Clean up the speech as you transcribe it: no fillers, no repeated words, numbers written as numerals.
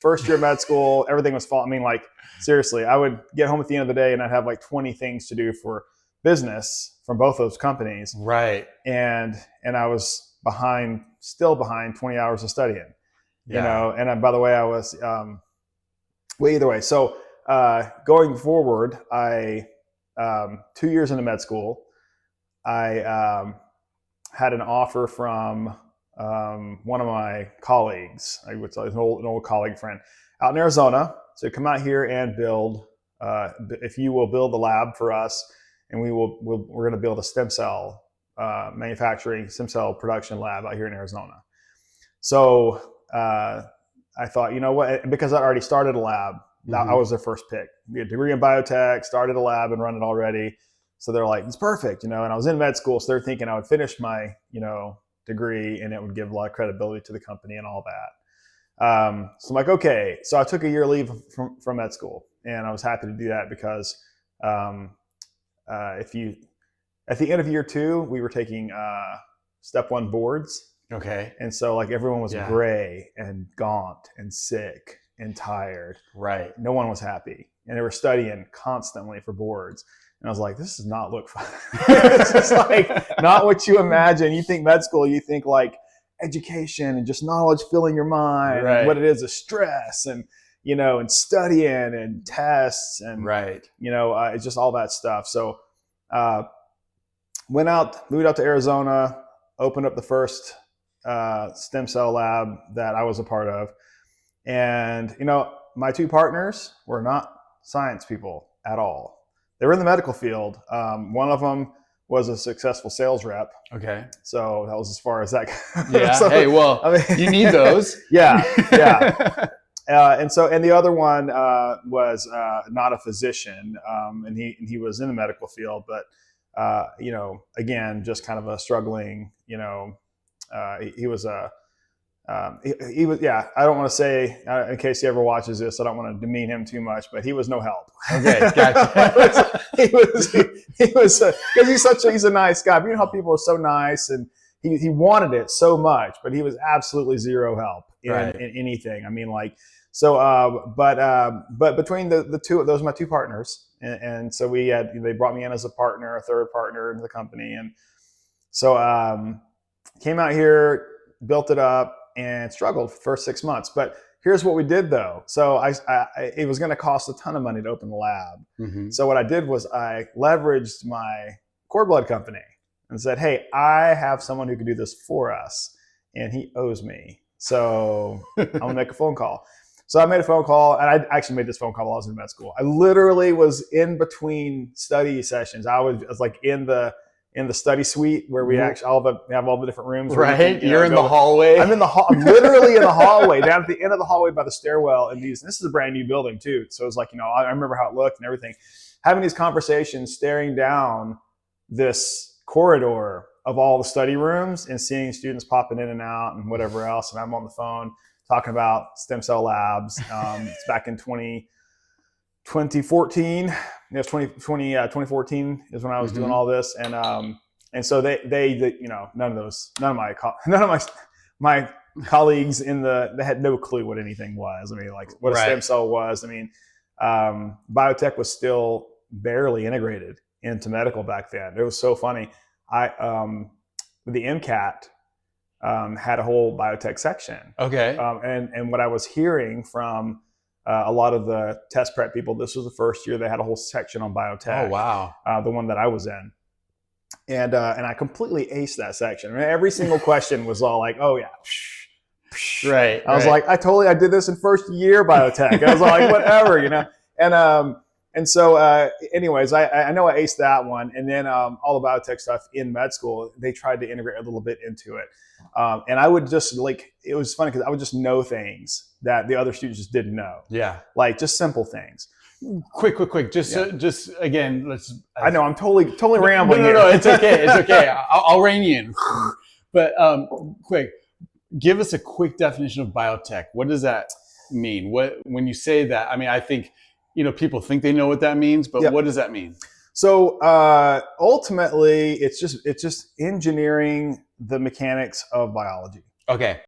first year of med school, everything was falling. I mean, like, seriously, I would get home at the end of the day and I'd have like 20 things to do for business from both those companies. Right. And I was still behind 20 hours of studying, you know, and by the way, I was, well, either way. So, going forward, 2 years into med school, I, had an offer from, one of my colleagues, I would say an old colleague friend out in Arizona, to come out here and build, if you will build the lab for us, and we're going to build a stem cell manufacturing, stem cell production lab out here in Arizona. So I thought, you know what, because I already started a lab, I was their first pick. We had a degree in biotech, started a lab and run it already. So they're like, it's perfect, you know, and I was in med school, so they're thinking I would finish my, you know, degree and it would give a lot of credibility to the company and all that. So I'm like, okay. So I took a year leave from med school, and I was happy to do that because at the end of year 2, we were taking step 1 boards. Okay. And so like everyone was gray and gaunt and sick and tired. Right. No one was happy, and they were studying constantly for boards. And I was like, this does not look fun. It's just like not what you imagine. You think med school, you think like education and just knowledge filling your mind. Right. And what it is stress and, you know, and studying and tests and, you know, it's just all that stuff. So moved out to Arizona, opened up the first stem cell lab that I was a part of. And, you know, my 2 partners were not science people at all. They were in the medical field. One of them was a successful sales rep. Okay. So that was as far as that goes. Yeah. So, hey, well, I mean, you need those. Yeah. And the other one was not a physician, and he was in the medical field, but you know, again, just kind of a struggling. You know, he was a. He was, yeah, I don't want to say, in case he ever watches this, I don't want to demean him too much, but he was no help. Okay, gotcha. he was, because he's a nice guy. But you know how people are so nice, and he wanted it so much, but he was absolutely zero help in anything. I mean, like, so, but between the two, those are my 2 partners. And so they brought me in as a partner, a third partner in the company. And so, came out here, built it up, and struggled for the first 6 months. But here's what we did though. So it was going to cost a ton of money to open the lab. Mm-hmm. So what I did was I leveraged my cord blood company and said, hey, I have someone who can do this for us, and he owes me. So I'm gonna make a phone call. So I made a phone call, and I actually made this phone call while I was in med school. I literally was in between study sessions. I was like in the study suite where we actually have all the different rooms. Right. You're in the hallway. I'm literally in the hallway, down at the end of the hallway by the stairwell. And this is a brand new building too. So it's like, you know, I remember how it looked and everything. Having these conversations, staring down this corridor of all the study rooms and seeing students popping in and out and whatever else. And I'm on the phone talking about stem cell labs. It's back in 2014. It was 2014 is when I was doing all this, and so they you know, none of my colleagues they had no clue what anything was. I mean, like what a stem cell was. I mean, biotech was still barely integrated into medical back then. It was so funny. The MCAT had a whole biotech section. Okay. And what I was hearing from a lot of the test prep people, this was the first year they had a whole section on biotech. Oh, wow. The one that I was in. And I completely aced that section. I mean, every single question was all like, oh yeah. Right. I was like, I did this in first year biotech. I was like, whatever, you know? And so anyways, I know I aced that one. And then all the biotech stuff in med school, they tried to integrate a little bit into it. And I would just it was funny because I would just know things that the other students just didn't know. Yeah. Like just simple things. Quick. Just again, let's. I know I'm totally rambling. No, it's okay. It's okay. I'll rein you in. But quick, give us a quick definition of biotech. What does that mean? When you say that, I mean, I think, you know, people think they know what that means, but what does that mean? So ultimately, it's just engineering the mechanics of biology. Okay.